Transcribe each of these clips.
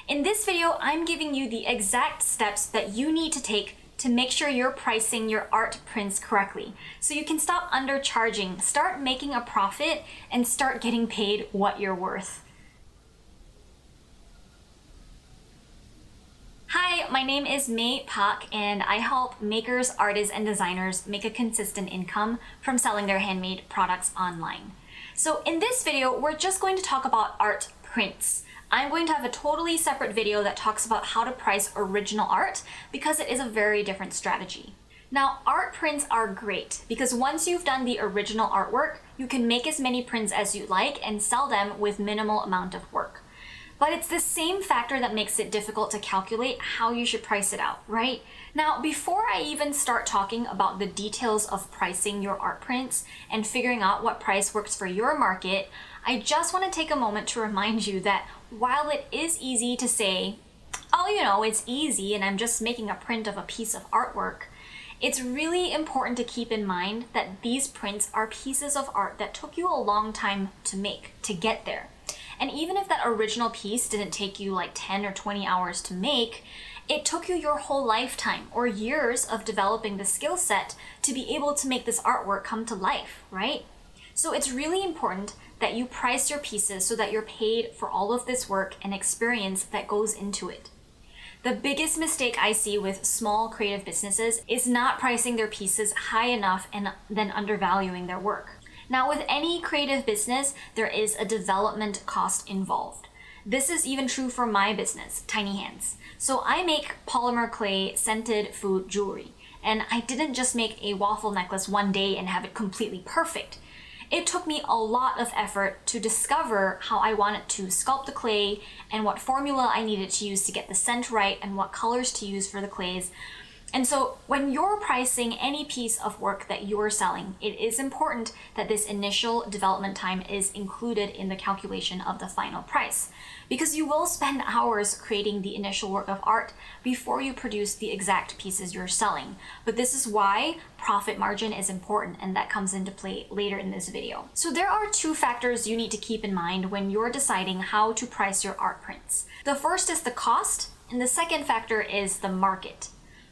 In this video, I'm giving you the exact steps that you need to take to make sure you're pricing your art prints correctly, so you can stop undercharging, start making a profit, and start getting paid what you're worth. Hi, my name is May Pak, and I help makers, artists, and designers make a consistent income from selling their handmade products online. So in this video, we're just going to talk about art prints. I'm going to have a totally separate video that talks about how to price original art because it is a very different strategy. Now, art prints are great because once you've done the original artwork, you can make as many prints as you like and sell them with minimal amount of work. But it's the same factor that makes it difficult to calculate how you should price it out, right? Now, before I even start talking about the details of pricing your art prints and figuring out what price works for your market, I just want to take a moment to remind you that while it is easy to say, oh, it's easy and I'm just making a print of a piece of artwork, it's really important to keep in mind that these prints are pieces of art that took you a long time to make, to get there. And even if that original piece didn't take you like 10 or 20 hours to make, it took you your whole lifetime or years of developing the skill set to be able to make this artwork come to life, right? So it's really important that you price your pieces so that you're paid for all of this work and experience that goes into it. The biggest mistake I see with small creative businesses is not pricing their pieces high enough and then undervaluing their work. Now, with any creative business, there is a development cost involved. This is even true for my business, Tiny Hands. So I make polymer clay scented food jewelry, and I didn't just make a waffle necklace one day and have it completely perfect. It took me a lot of effort to discover how I wanted to sculpt the clay and what formula I needed to use to get the scent right and what colors to use for the clays. And so when you're pricing any piece of work that you're selling, it is important that this initial development time is included in the calculation of the final price, because you will spend hours creating the initial work of art before you produce the exact pieces you're selling. But this is why profit margin is important, and that comes into play later in this video. So there are two factors you need to keep in mind when you're deciding how to price your art prints. The first is the cost, and the second factor is the market.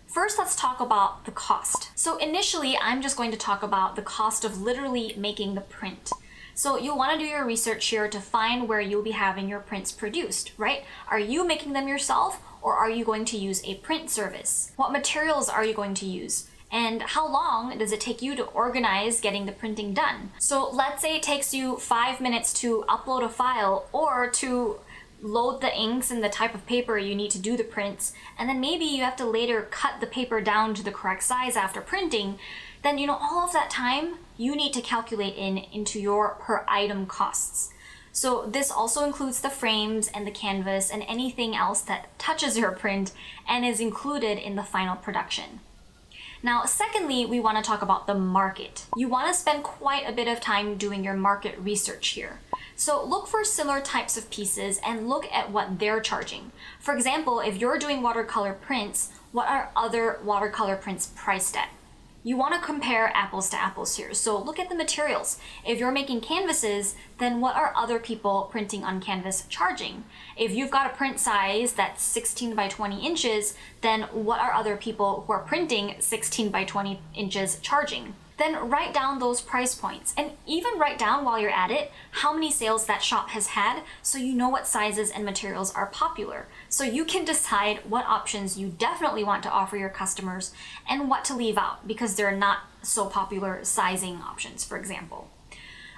First, let's talk about the cost. So initially, I'm just going to talk about the cost of literally making the print. So you'll want to do your research here to find where you'll be having your prints produced, right? Are you making them yourself, or are you going to use a print service? What materials are you going to use? And how long does it take you to organize getting the printing done? So let's say it takes you 5 minutes to upload a file or to load the inks and the type of paper you need to do the prints, and then maybe you have to later cut the paper down to the correct size after printing, then all of that time you need to calculate into your per item costs. So this also includes the frames and the canvas and anything else that touches your print and is included in the final production. Now, secondly, we want to talk about the market. You want to spend quite a bit of time doing your market research here. So look for similar types of pieces and look at what they're charging. For example, if you're doing watercolor prints, what are other watercolor prints priced at? You want to compare apples to apples here. So look at the materials. If you're making canvases, then what are other people printing on canvas charging? If you've got a print size that's 16 by 20 inches, then what are other people who are printing 16 by 20 inches charging? Then write down those price points, and even write down while you're at it how many sales that shop has had, so you know what sizes and materials are popular. So you can decide what options you definitely want to offer your customers and what to leave out because they're not so popular sizing options, for example.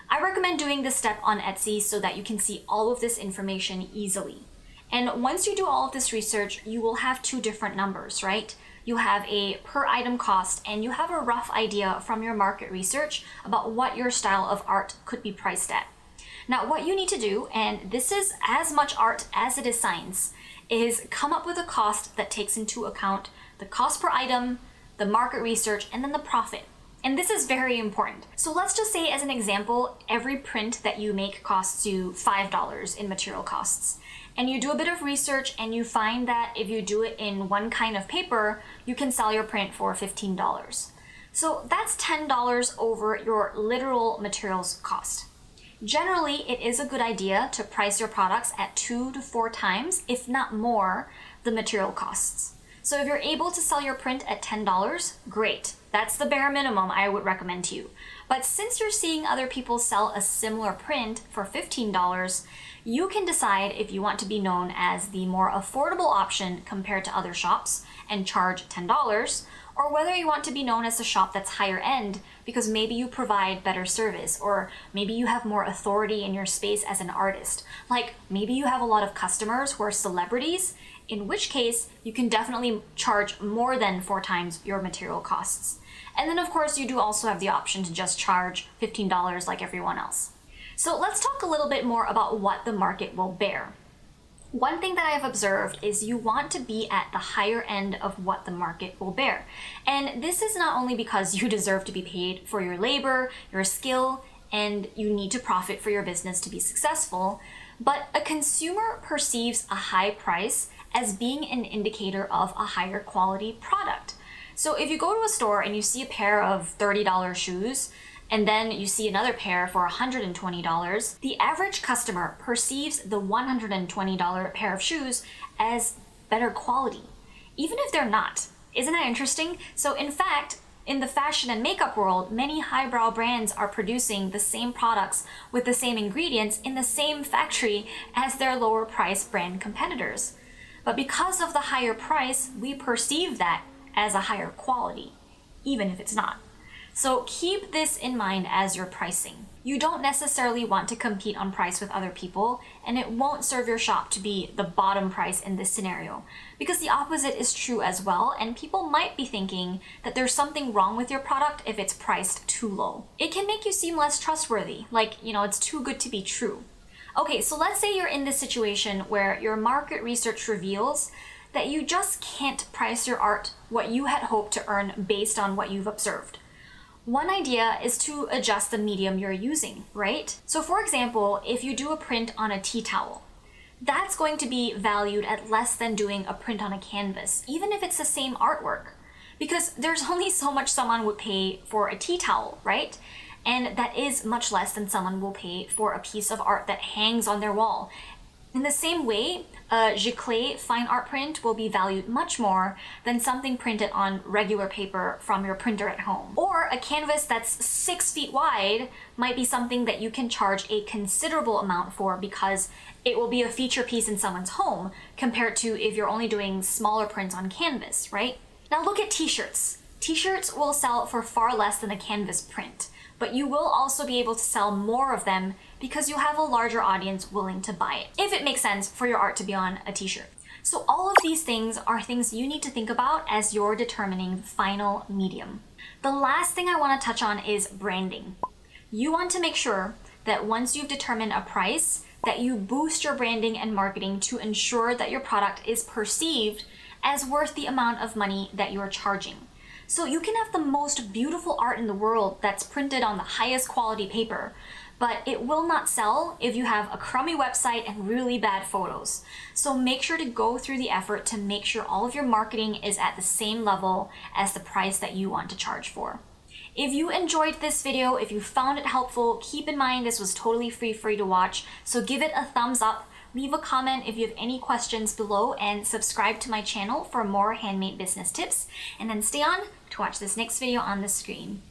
I recommend doing this step on Etsy so that you can see all of this information easily. And once you do all of this research, you will have two different numbers, right? You have a per item cost, and you have a rough idea from your market research about what your style of art could be priced at. Now, what you need to do, and this is as much art as it is science, is come up with a cost that takes into account the cost per item, the market research, and then the profit. And this is very important. So let's just say, as an example, every print that you make costs you $5 in material costs. And you do a bit of research and you find that if you do it in one kind of paper, you can sell your print for $15. So that's $10 over your literal materials cost. Generally, it is a good idea to price your products at 2 to 4 times, if not more, the material costs. So if you're able to sell your print at $10, great. That's the bare minimum I would recommend to you. But since you're seeing other people sell a similar print for $15, you can decide if you want to be known as the more affordable option compared to other shops and charge $10, or whether you want to be known as a shop that's higher end because maybe you provide better service, or maybe you have more authority in your space as an artist. Like maybe you have a lot of customers who are celebrities, in which case you can definitely charge more than 4 times your material costs. And then of course you do also have the option to just charge $15 like everyone else. So let's talk a little bit more about what the market will bear. One thing that I have observed is you want to be at the higher end of what the market will bear. And this is not only because you deserve to be paid for your labor, your skill, and you need to profit for your business to be successful, but a consumer perceives a high price as being an indicator of a higher quality product. So if you go to a store and you see a pair of $30 shoes, and then you see another pair for $120, the average customer perceives the $120 pair of shoes as better quality, even if they're not. Isn't that interesting? So in fact, in the fashion and makeup world, many highbrow brands are producing the same products with the same ingredients in the same factory as their lower price brand competitors. But because of the higher price, we perceive that as a higher quality, even if it's not. So keep this in mind as you're pricing. You don't necessarily want to compete on price with other people, and it won't serve your shop to be the bottom price in this scenario, because the opposite is true as well, and people might be thinking that there's something wrong with your product if it's priced too low. It can make you seem less trustworthy, like, it's too good to be true. Okay, so let's say you're in this situation where your market research reveals that you just can't price your art what you had hoped to earn based on what you've observed. One idea is to adjust the medium you're using, right? So for example, if you do a print on a tea towel, that's going to be valued at less than doing a print on a canvas, even if it's the same artwork, because there's only so much someone would pay for a tea towel, right? And that is much less than someone will pay for a piece of art that hangs on their wall. In the same way, a giclée fine art print will be valued much more than something printed on regular paper from your printer at home. Or a canvas that's 6 feet wide might be something that you can charge a considerable amount for because it will be a feature piece in someone's home compared to if you're only doing smaller prints on canvas, right? Now look at t-shirts. T-shirts will sell for far less than a canvas print, but you will also be able to sell more of them because you have a larger audience willing to buy it, if it makes sense for your art to be on a t-shirt. So all of these things are things you need to think about as you're determining the final medium. The last thing I want to touch on is branding. You want to make sure that once you've determined a price, that you boost your branding and marketing to ensure that your product is perceived as worth the amount of money that you're charging. So you can have the most beautiful art in the world that's printed on the highest quality paper, but it will not sell if you have a crummy website and really bad photos. So make sure to go through the effort to make sure all of your marketing is at the same level as the price that you want to charge for. If you enjoyed this video, if you found it helpful, keep in mind this was totally free for you to watch, so give it a thumbs up, leave a comment if you have any questions below, and subscribe to my channel for more handmade business tips, and then stay on to watch this next video on the screen.